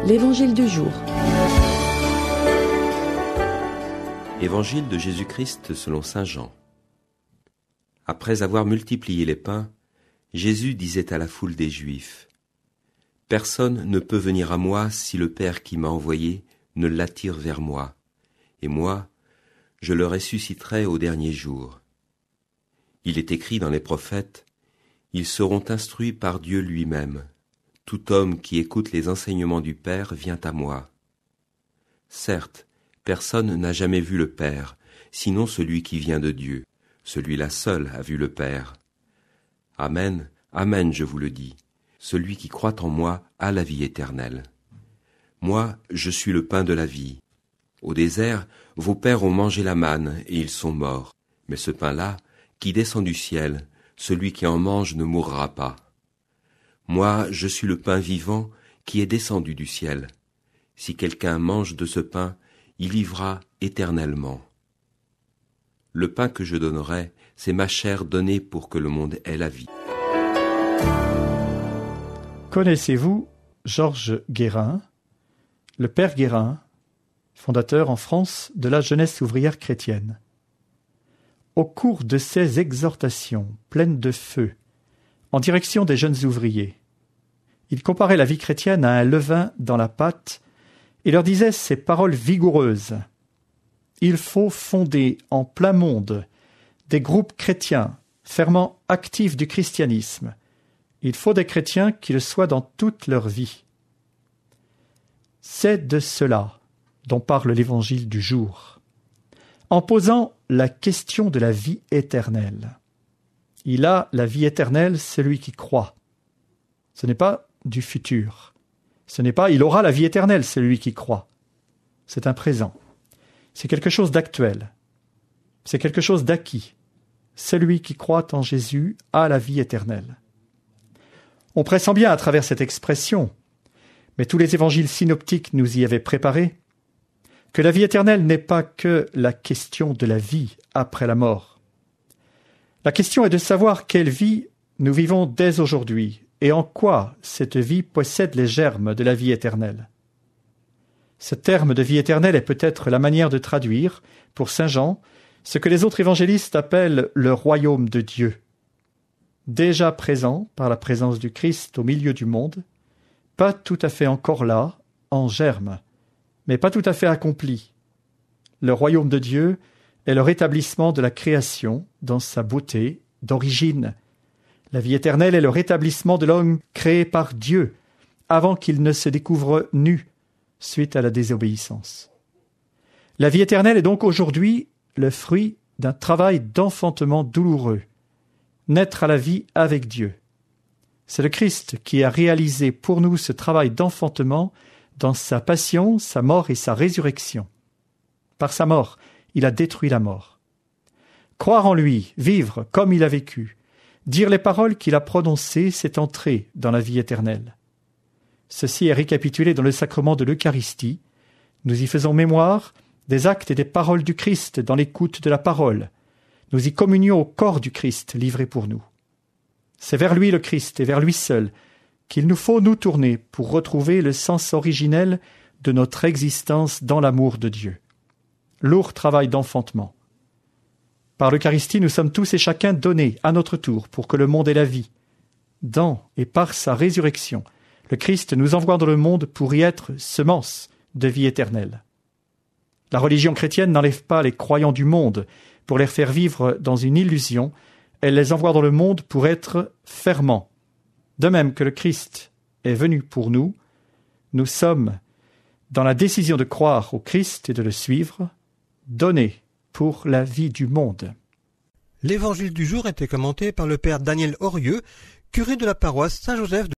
L'Évangile du jour. Évangile de Jésus-Christ selon saint Jean. Après avoir multiplié les pains, Jésus disait à la foule des Juifs : « Personne ne peut venir à moi si le Père qui m'a envoyé ne l'attire vers moi, et moi, je le ressusciterai au dernier jour. Il est écrit dans les prophètes : ils seront instruits par Dieu lui-même. Tout homme qui écoute les enseignements du Père vient à moi. Certes, personne n'a jamais vu le Père, sinon celui qui vient de Dieu. Celui-là seul a vu le Père. Amen, amen, je vous le dis. Celui qui croit en moi a la vie éternelle. Moi, je suis le pain de la vie. Au désert, vos pères ont mangé la manne et ils sont morts. Mais ce pain-là, qui descend du ciel, celui qui en mange ne mourra pas. Moi, je suis le pain vivant qui est descendu du ciel. Si quelqu'un mange de ce pain, il vivra éternellement. Le pain que je donnerai, c'est ma chair donnée pour que le monde ait la vie. » Connaissez-vous Georges Guérin, le père Guérin, fondateur en France de la jeunesse ouvrière chrétienne? Au cours de ses exhortations pleines de feu en direction des jeunes ouvriers, il comparait la vie chrétienne à un levain dans la pâte et leur disait ces paroles vigoureuses : il faut fonder en plein monde des groupes chrétiens, ferments actifs du christianisme. Il faut des chrétiens qui le soient dans toute leur vie. C'est de cela dont parle l'Évangile du jour, en posant la question de la vie éternelle. Il a la vie éternelle, celui qui croit. Ce n'est pas du futur. Ce n'est pas « il aura la vie éternelle », celui qui croit. C'est un présent. C'est quelque chose d'actuel. C'est quelque chose d'acquis. Celui qui croit en Jésus a la vie éternelle. On pressent bien à travers cette expression, mais tous les évangiles synoptiques nous y avaient préparé, que la vie éternelle n'est pas que la question de la vie après la mort. La question est de savoir quelle vie nous vivons dès aujourd'hui et en quoi cette vie possède les germes de la vie éternelle. Ce terme de vie éternelle est peut-être la manière de traduire, pour saint Jean, ce que les autres évangélistes appellent le royaume de Dieu. Déjà présent par la présence du Christ au milieu du monde, pas tout à fait encore là, en germe, mais pas tout à fait accompli. Le royaume de Dieu est le rétablissement de la création dans sa beauté d'origine. La vie éternelle est le rétablissement de l'homme créé par Dieu, avant qu'il ne se découvre nu, suite à la désobéissance. La vie éternelle est donc aujourd'hui le fruit d'un travail d'enfantement douloureux, naître à la vie avec Dieu. C'est le Christ qui a réalisé pour nous ce travail d'enfantement dans sa passion, sa mort et sa résurrection. Par sa mort, il a détruit la mort. Croire en lui, vivre comme il a vécu, dire les paroles qu'il a prononcées, c'est entrer dans la vie éternelle. Ceci est récapitulé dans le sacrement de l'Eucharistie. Nous y faisons mémoire des actes et des paroles du Christ dans l'écoute de la parole. Nous y communions au corps du Christ livré pour nous. C'est vers lui le Christ et vers lui seul qu'il nous faut nous tourner pour retrouver le sens originel de notre existence dans l'amour de Dieu. Lourd travail d'enfantement. Par l'Eucharistie, nous sommes tous et chacun donnés à notre tour pour que le monde ait la vie. Dans et par sa résurrection, le Christ nous envoie dans le monde pour y être semence de vie éternelle. La religion chrétienne n'enlève pas les croyants du monde pour les faire vivre dans une illusion, elle les envoie dans le monde pour être ferments. De même que le Christ est venu pour nous, nous sommes dans la décision de croire au Christ et de le suivre, donnés pour la vie du monde. L'évangile du jour était commenté par le père Daniel Aurieux, curé de la paroisse Saint-Joseph de